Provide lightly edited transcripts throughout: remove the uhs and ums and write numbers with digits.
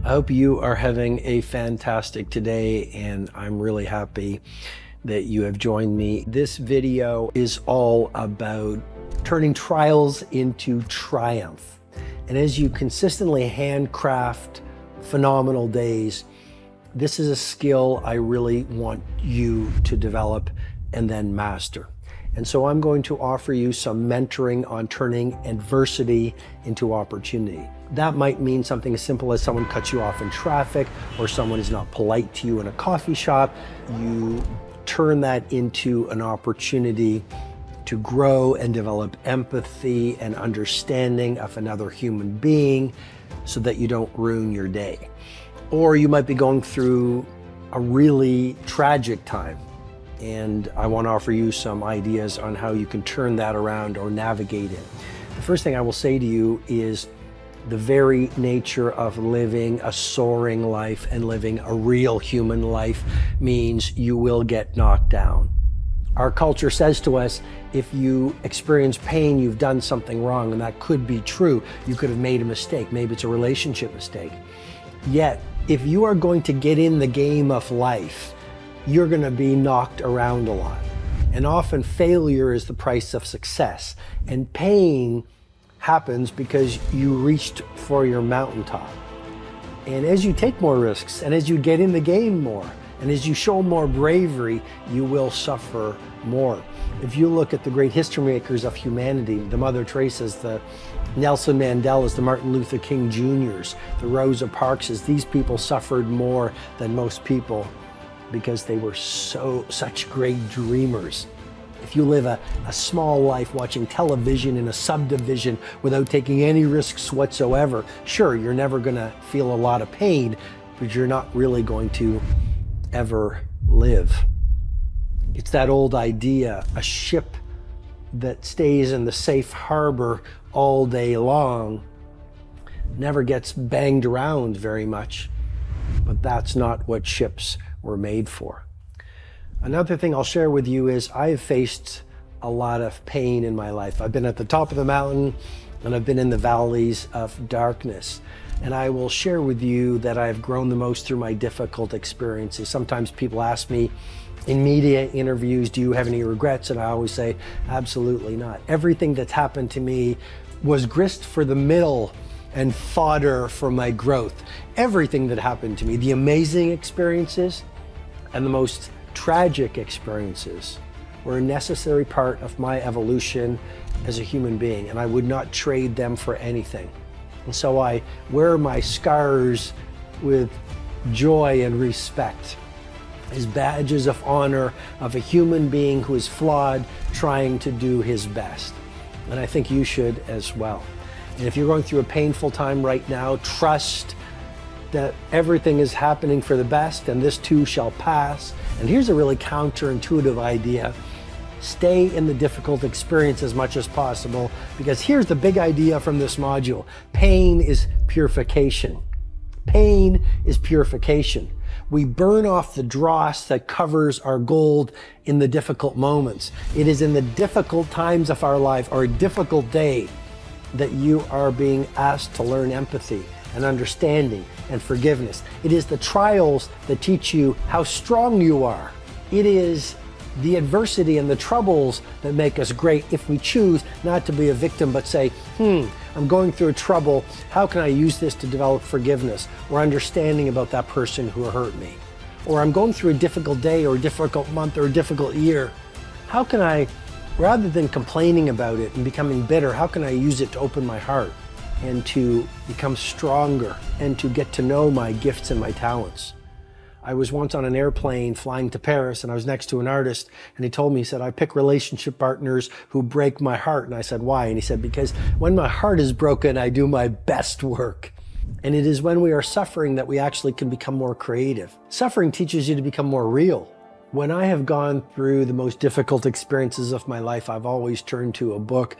I hope you are having a fantastic day, and I'm really happy that you have joined me. This video is all about turning trials into triumph. And as you consistently handcraft phenomenal days, this is a skill I really want you to develop and then master. And so I'm going to offer you some mentoring on turning adversity into opportunity. That might mean something as simple as someone cuts you off in traffic, or someone is not polite to you in a coffee shop. You turn that into an opportunity to grow and develop empathy and understanding of another human being so that you don't ruin your day. Or you might be going through a really tragic time, and I want to offer you some ideas on how you can turn that around or navigate it. The first thing I will say to you is the very nature of living a soaring life and living a real human life means you will get knocked down. Our culture says to us, if you experience pain, you've done something wrong, and that could be true. You could have made a mistake. Maybe it's a relationship mistake. Yet, if you are going to get in the game of life, you're going to be knocked around a lot. And often failure is the price of success. And pain happens because you reached for your mountaintop. And as you take more risks, and as you get in the game more, and as you show more bravery, you will suffer more. If you look at the great history makers of humanity, the Mother Teresa's, the Nelson Mandela's, the Martin Luther King Jr.'s, the Rosa Parks's, these people suffered more than most people because they were such great dreamers. If you live a small life watching television in a subdivision without taking any risks whatsoever, sure, you're never gonna feel a lot of pain, but you're not really going to ever live. It's that old idea, a ship that stays in the safe harbor all day long never gets banged around very much, but that's not what ships were made for. Another thing I'll share with you is I've faced a lot of pain in my life. I've been at the top of the mountain and I've been in the valleys of darkness. And I will share with you that I've grown the most through my difficult experiences. Sometimes people ask me in media interviews, do you have any regrets? And I always say, absolutely not. Everything that's happened to me was grist for the mill and fodder for my growth. Everything that happened to me, the amazing experiences and the most tragic experiences, were a necessary part of my evolution as a human being, and I would not trade them for anything. And so I wear my scars with joy and respect as badges of honor of a human being who is flawed, trying to do his best. And I think you should as well. And if you're going through a painful time right now, trust that everything is happening for the best, and this too shall pass. And here's a really counterintuitive idea. Stay in the difficult experience as much as possible, because here's the big idea from this module. Pain is purification. Pain is purification. We burn off the dross that covers our gold in the difficult moments. It is in the difficult times of our life, or a difficult day, that you are being asked to learn empathy and understanding and forgiveness. It is the trials that teach you how strong you are. It is the adversity and the troubles that make us great if we choose not to be a victim, but say, I'm going through a trouble. How can I use this to develop forgiveness or understanding about that person who hurt me? Or I'm going through a difficult day or a difficult month or a difficult year. How can I, rather than complaining about it and becoming bitter, how can I use it to open my heart and to become stronger and to get to know my gifts and my talents? I was once on an airplane flying to Paris, and I was next to an artist, and he told me, he said, I pick relationship partners who break my heart. And I said, why? And he said, because when my heart is broken, I do my best work. And it is when we are suffering that we actually can become more creative. Suffering teaches you to become more real. When I have gone through the most difficult experiences of my life, I've always turned to a book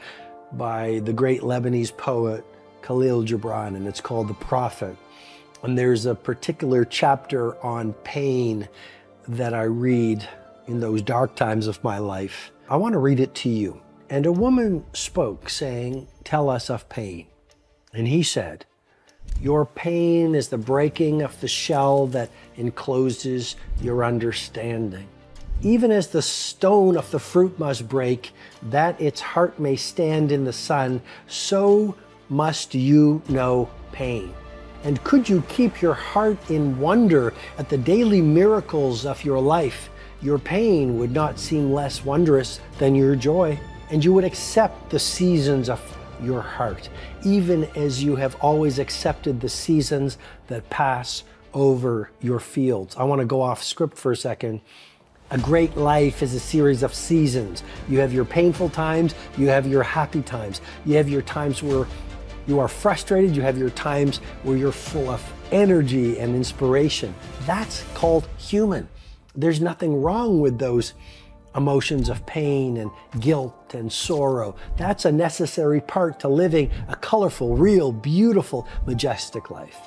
by the great Lebanese poet Khalil Gibran, and it's called The Prophet. And there's a particular chapter on pain that I read in those dark times of my life. I want to read it to you. And a woman spoke, saying, tell us of pain. And he said, Your pain is the breaking of the shell that encloses your understanding. Even as the stone of the fruit must break, that its heart may stand in the sun, so must you know pain. And could you keep your heart in wonder at the daily miracles of your life, your pain would not seem less wondrous than your joy, and you would accept the seasons of your heart, even as you have always accepted the seasons that pass over your fields. I want to go off script for a second. A great life is a series of seasons. You have your painful times, you have your happy times, you have your times where you are frustrated, you have your times where you're full of energy and inspiration. That's called human. There's nothing wrong with those emotions of pain and guilt and sorrow. That's a necessary part to living a colorful, real, beautiful, majestic life.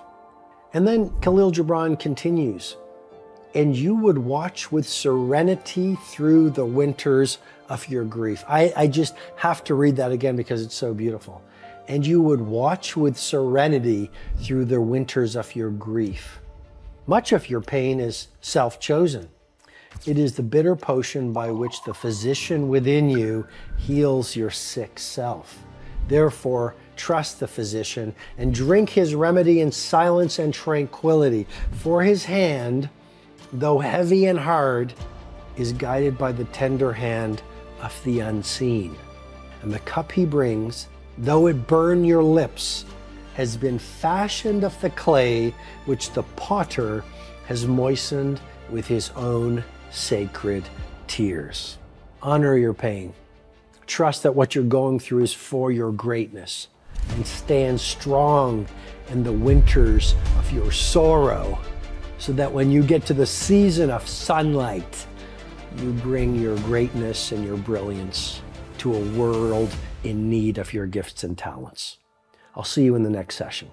And then Khalil Gibran continues, and you would watch with serenity through the winters of your grief. I just have to read that again because it's so beautiful. And you would watch with serenity through the winters of your grief. Much of your pain is self-chosen. It is the bitter potion by which the physician within you heals your sick self. Therefore, trust the physician and drink his remedy in silence and tranquility, for his hand, though heavy and hard, is guided by the tender hand of the unseen. And the cup he brings, though it burn your lips, has been fashioned of the clay which the potter has moistened with his own sacred tears. Honor your pain. Trust that what you're going through is for your greatness, and stand strong in the winters of your sorrow, so that when you get to the season of sunlight, you bring your greatness and your brilliance to a world in need of your gifts and talents. I'll see you in the next session.